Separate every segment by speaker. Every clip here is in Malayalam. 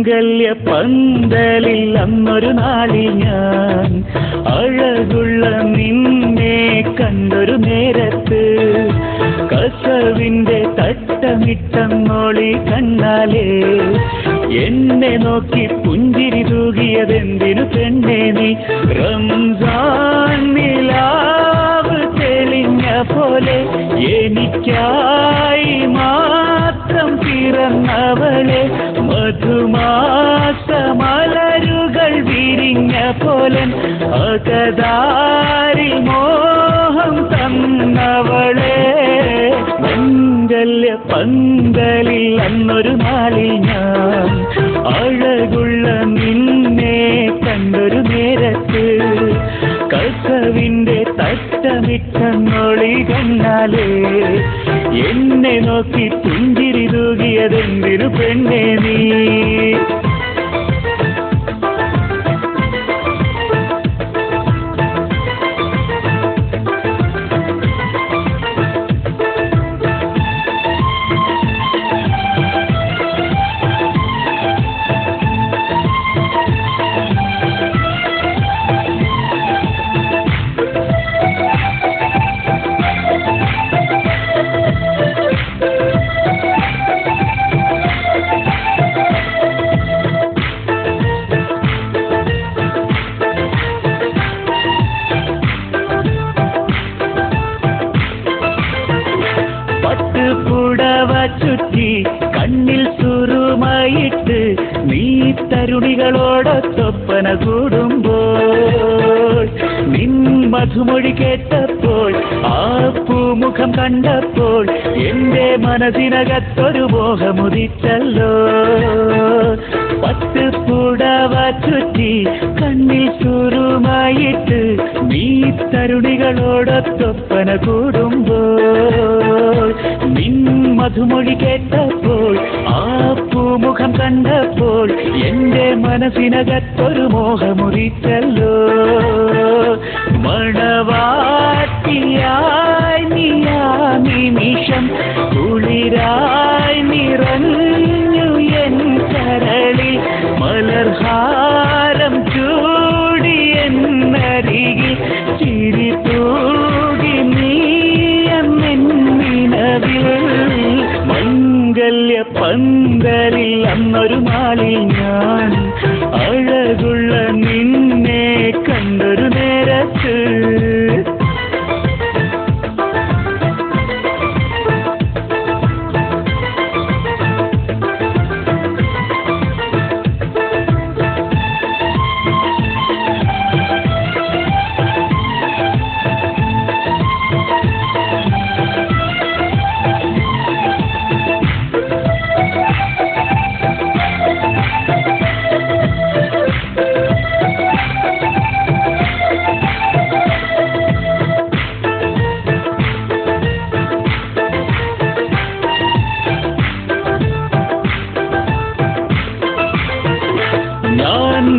Speaker 1: മംഗല്യ പന്തലിൽ അന്നൊരു നാളിൽ ഞാൻ അഴകുള്ള നിന്നെ കണ്ടൊരു നേരത്ത് കസവിന്റെ തട്ടമിട്ടങ്ങോളി കണ്ണാലേ എന്നെ നോക്കി പുഞ്ചിരി തൂകിയതെന്തിനു പെണ്ണേ നീ റംസാൻ നിലാവ് തെളിഞ്ഞ പോലെ എനിക്കായി മാത്രം പിറന്നവളെ മധുമാസമലരുകൾ വിരിഞ്ഞ പോലൻ അകതാരി മോഹം തന്നവളെ മംഗല്യ പന്തലിൽ അന്നൊരു നാളിൽ ഞാൻ അഴകുള്ള നിന്നെ കണ്ടൊരു നേരത്ത് കസവിന്റെ തട്ടമിട്ടങ്ങോളി കണ്ണാലേ എന്നെ നോക്കി പുഞ്ചിരി തൂകിയതെന്തിനു പെണ്ണേ നീ പുടവ ചുറ്റി കണ്ണിൽ സുറുമായിട്ട് നീ തരുണികളോടൊത്തൊപ്പന കൂടുമ്പോൾ നിൻ മധുമൊഴി കേട്ടപ്പോൾ ആ പൂമുഖം കണ്ടപ്പോൾ എന്റെ മനസ്സിനകത്തൊരു മോഹമുദിച്ചല്ലോ പത്ത് പുടവ ചുറ്റി കണ്ണിൽ സുറുമായിട്ട് നീ തരുണികളോടൊത്തൊപ്പന കൂടുമ്പോൾ നിൻ മധുമൊഴി കേട്ടപ്പോൾ ആ പൂമുഖം കണ്ടപ്പോൾ എന്റെ മനസ്സിനകത്തൊരു മോഹമുദിച്ചല്ലോ മണവാട്ടിയായി നീയാ നിമിഷം കുളിരായി നിറഞ്ഞു എൻ കരളിൽ മലർഹാരം ചൂടി എന്നരികിൽ ചിരി തൂകി നീയെന്നിനവിൽ മംഗല്യ പന്തലിൽ അന്നൊരു നാളിൽ ഞാൻ അഴകുള്ള നിന്നെ കണ്ടൊരു നേരത്ത്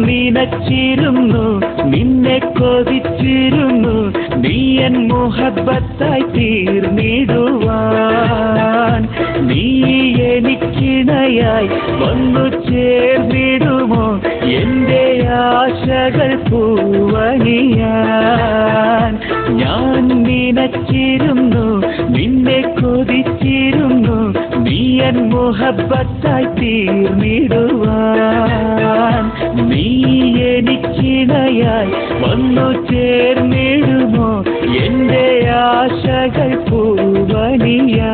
Speaker 1: നിനച്ചിരുന്നു നിന്നെ കൊതിച്ചിരുന്നു നീ എൻ മുഹബത്തായി തീർന്നിടുവാൻ നീ എനിക്കിണയായി വന്നു ചേർന്നിടുമോ എന്റെ ആശകൾ പൂവണിയാൻ ഞാൻ നിനച്ചിരുന്നു നിന്നെ കൊതിച്ചിരുന്നു നീ എൻ മുഹബത്തായി തീർന്നിടുവാൻ നീ എനിക്കിണയായി വന്നു ചേർന്നിടുമോ എന്റെ ആശകൾ പൂവണിയാൻ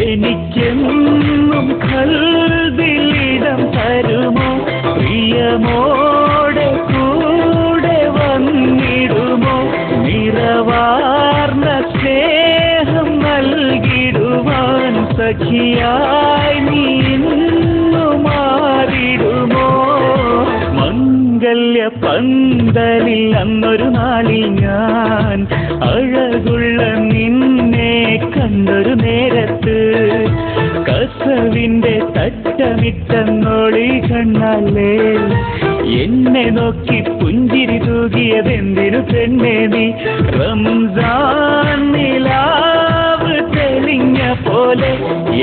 Speaker 1: എനിക്കെന്നും കൽവിലിടം തരുമോ പ്രിയമോടെ കൂടെ വന്നിടുമോ നിറവാർന്ന സ്നേഹം നൽകിടുവാൻ സഖിയായി നീ മാറിടുമോ മംഗല്യ പന്തലിൽ അന്നൊരു നാളിൽ ഞാൻ അഴകുള്ള നിന്നെ കണ്ടൊരു നേരത്ത് കസവിന്റെ തട്ടമിട്ടങ്ങോളി കണ്ണാലേ എന്നെ നോക്കി പുഞ്ചിരി തൂകിയതെന്തിനു പെണ്ണേ നീ റംസാൻ നിലാവ് തെളിഞ്ഞ പോലെ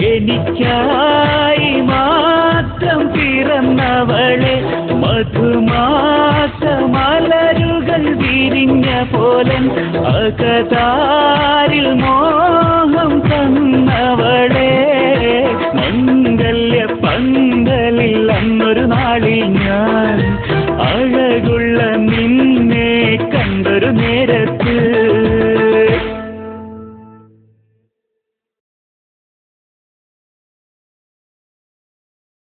Speaker 1: എനിക്കായി മാത്രം മഞ്ഞ പോലൻ അകതാരിൽ